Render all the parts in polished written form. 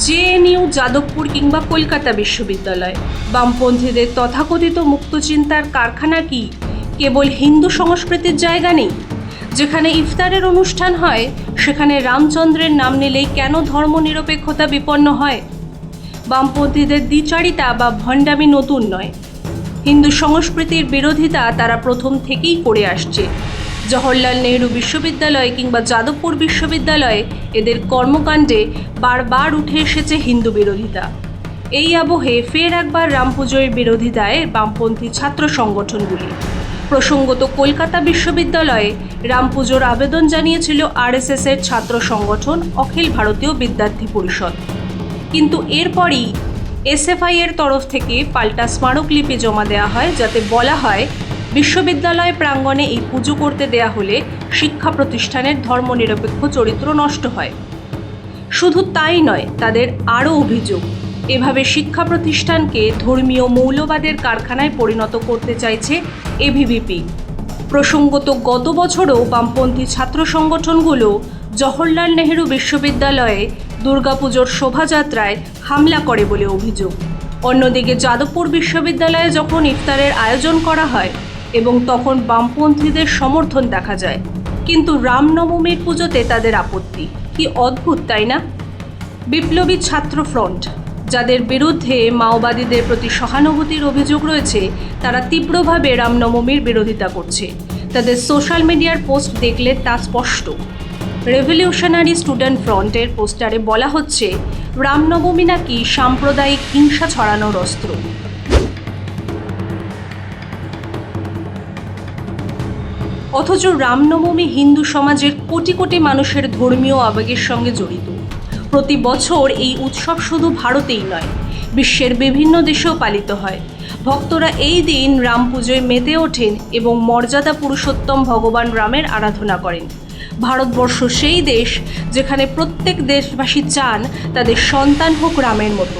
JNU, Jadavpur কিংবা কলকাতা বিশ্ববিদ্যালয়, বামপন্থীদের তথাকথিত মুক্তচিন্তার কারখানা কি কেবল হিন্দু সংস্কৃতির জায়গা নেই? যেখানে ইফতারের অনুষ্ঠান হয় সেখানে রামচন্দ্রের নাম নিলেই কেন ধর্মনিরপেক্ষতা বিপন্ন হয়? বামপন্থীদের দ্বিচারিতা বা ভণ্ডামি নতুন নয়। হিন্দু সংস্কৃতির বিরোধিতা তারা প্রথম থেকেই করে আসছে। জওহরলাল নেহরু বিশ্ববিদ্যালয় কিংবা যাদবপুর বিশ্ববিদ্যালয়ে এদের কর্মকাণ্ডে বারবার উঠে এসেছে হিন্দু বিরোধিতা। এই আবহে ফের একবার রাম পুজোর বিরোধিতায় বামপন্থী ছাত্র সংগঠনগুলি। প্রসঙ্গত, কলকাতা বিশ্ববিদ্যালয়ে রাম পুজোর আবেদন জানিয়েছিল আরএসএসের ছাত্র সংগঠন অখিল ভারতীয় বিদ্যার্থী পরিষদ। কিন্তু এরপরই এসএফআই এর তরফ থেকে পাল্টা স্মারকলিপি জমা দেওয়া হয়, যাতে বলা হয় বিশ্ববিদ্যালয় প্রাঙ্গণে এই পুজো করতে দেয়া হলে শিক্ষা প্রতিষ্ঠানের ধর্মনিরপেক্ষ চরিত্র নষ্ট হয়। শুধু তাই নয়, তাদের আরও অভিযোগ, এভাবে শিক্ষা প্রতিষ্ঠানকে ধর্মীয় মৌলবাদের কারখানায় পরিণত করতে চাইছে এবিভিপি। প্রসঙ্গত, গত বছরও বামপন্থী ছাত্র সংগঠনগুলো জওহরলাল নেহরু বিশ্ববিদ্যালয়ে দুর্গাপুজোর শোভাযাত্রায় হামলা করে বলে অভিযোগ। অন্যদিকে যাদবপুর বিশ্ববিদ্যালয়ে যখন ইফতারের আয়োজন করা হয় এবং তখন বামপন্থীদের সমর্থন দেখা যায়, কিন্তু রামনবমীর পুজোতে তাদের আপত্তি। কি অদ্ভুত, তাই না? বিপ্লবী ছাত্র ফ্রন্ট, যাদের বিরুদ্ধে মাওবাদীদের প্রতি সহানুভূতির অভিযোগ রয়েছে, তারা তীব্রভাবে রামনবমীর বিরোধিতা করছে। তাদের সোশ্যাল মিডিয়ার পোস্ট দেখলে তা স্পষ্ট। রেভলিউশনারি স্টুডেন্ট ফ্রন্টের পোস্টারে বলা হচ্ছে রামনবমী নাকি সাম্প্রদায়িক হিংসা ছড়ানোর অস্ত্র। অথচ রামনবমী হিন্দু সমাজের কোটি কোটি মানুষের ধর্মীয় আবেগের সঙ্গে জড়িত। প্রতি বছর এই উৎসব শুধু ভারতেই নয়, বিশ্বের বিভিন্ন দেশেও পালিত হয়। ভক্তরা এই দিন রাম পুজোয় মেতে ওঠেন এবং মর্যাদা পুরুষোত্তম ভগবান রামের আরাধনা করেন। ভারতবর্ষ সেই দেশ যেখানে প্রত্যেক দেশবাসী চান তাদের সন্তান হোক রামের মতো,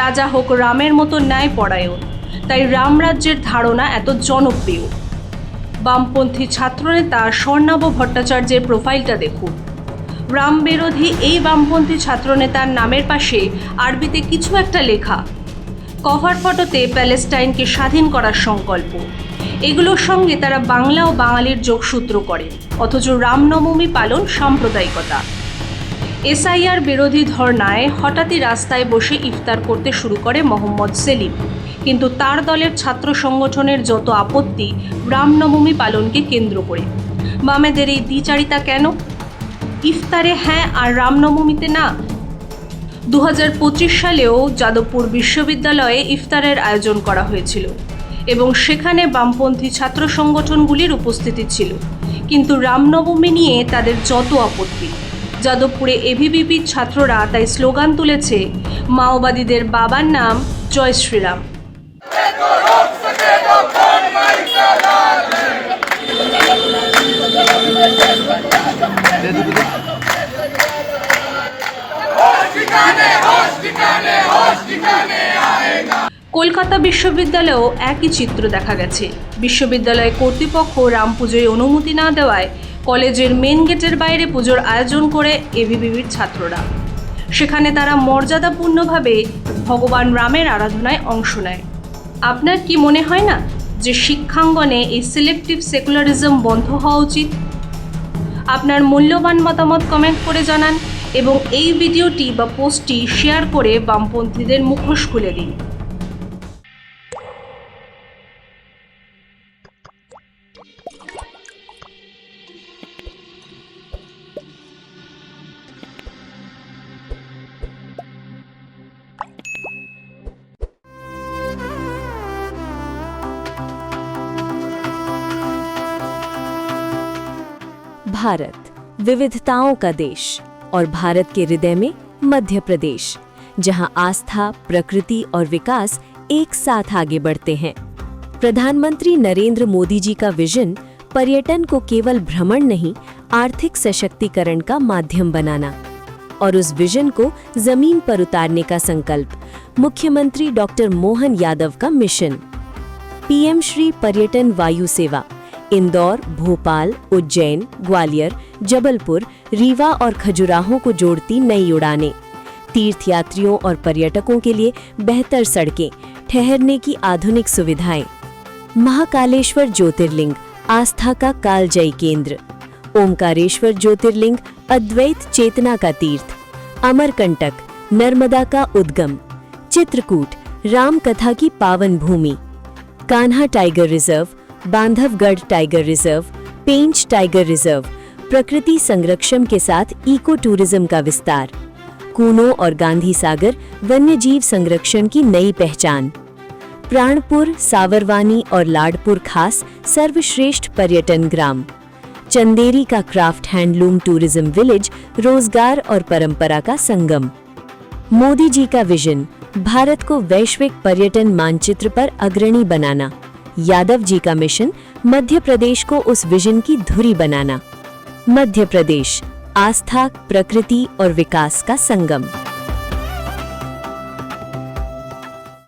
রাজা হোক রামের মতো ন্যায়পরায়ণ। তাই রামরাজ্যের ধারণা এত জনপ্রিয়। বামপন্থী ছাত্রনেতা স্বর্ণাভ ভট্টাচার্যের প্রোফাইলটা দেখুন। রাম বিরোধী এই বামপন্থী ছাত্রনেতার নামের পাশে আরবিতে কিছু একটা লেখা। কভার ফটোতে প্যালেস্টাইনকে স্বাধীন করার সংকল্প। এগুলোর সঙ্গে তারা বাংলা ও বাঙালির যোগসূত্র করেন, অথচ রামনবমী পালন সাম্প্রদায়িকতা। এসআইআর বিরোধী ধর্নায় হঠাৎই রাস্তায় বসে ইফতার করতে শুরু করে মোহাম্মদ সেলিম, কিন্তু তার দলের ছাত্র সংগঠনের যত আপত্তি রামনবমী পালনকে কেন্দ্র করে। বামেদের এই দ্বিচারিতা কেন? ইফতারে হ্যাঁ আর রামনবমীতে না। 2025 সালেও যাদবপুর বিশ্ববিদ্যালয়ে ইফতারের আয়োজন করা হয়েছিল এবং সেখানে বামপন্থী ছাত্র সংগঠনগুলির উপস্থিতি ছিল, কিন্তু রামনবমী নিয়ে তাদের যত আপত্তি। যাদবপুরে এবিভিপির ছাত্ররা তাই স্লোগান তুলেছে, মাওবাদীদের বাবার নাম জয় শ্রীরাম। কলকাতা বিশ্ববিদ্যালয়েও একই চিত্র দেখা গেছে। বিশ্ববিদ্যালয় কর্তৃপক্ষ রাম পুজোয় অনুমতি না দেওয়ায় কলেজের মেন গেটের বাইরে পুজোর আয়োজন করে এবিভিপির ছাত্ররা। সেখানে তারা মর্যাদাপূর্ণভাবে ভগবান রামের আরাধনায় অংশ নেয়। আপনার কি মনে হয় না যে শিক্ষাঙ্গনে এই সিলেক্টিভ সেকুলারিজম বন্ধ হওয়া উচিত? আপনার মূল্যবান মতামত কমেন্ট করে জানান এবং এই ভিডিওটি বা পোস্টটি শেয়ার করে বামপন্থীদের মুখোশ খুলে দিন। भारत विविधताओं का देश और भारत के हृदय में मध्य प्रदेश, जहां आस्था, प्रकृति और विकास एक साथ आगे बढ़ते हैं। प्रधानमंत्री नरेंद्र मोदी जी का विजन पर्यटन को केवल भ्रमण नहीं, आर्थिक सशक्तिकरण का माध्यम बनाना, और उस विजन को जमीन पर उतारने का संकल्प मुख्यमंत्री डॉक्टर मोहन यादव का मिशन। पीएम श्री पर्यटन वायु सेवा इंदौर, भोपाल, उज्जैन, ग्वालियर, जबलपुर, रीवा और खजुराहो को जोड़ती नई उड़ानें। तीर्थयात्रियों और पर्यटकों के लिए बेहतर सड़कें, ठहरने की आधुनिक सुविधाएं। महाकालेश्वर ज्योतिर्लिंग आस्था का कालजयी केंद्र। ओमकारेश्वर ज्योतिर्लिंग अद्वैत चेतना का तीर्थ। अमरकंटक नर्मदा का उद्गम। चित्रकूट राम कथा की पावन भूमि। Kanha tiger reserve, Bandhavgarh tiger reserve, Pench tiger reserve, प्रकृति संरक्षण के साथ इको टूरिज्म का विस्तार। कूनो और गांधी सागर वन्यजीव संरक्षण की नई पहचान। प्राणपुर, सावरवानी और लाडपुर खास सर्वश्रेष्ठ पर्यटन ग्राम। चंदेरी का क्राफ्ट हैंडलूम टूरिज्म विलेज रोजगार और परंपरा का संगम। मोदी जी का विजन भारत को वैश्विक पर्यटन मानचित्र पर अग्रणी बनाना। यादव जी का मिशन मध्य प्रदेश को उस विजन की धुरी बनाना। मध्य प्रदेश आस्था, प्रकृति और विकास का संगम।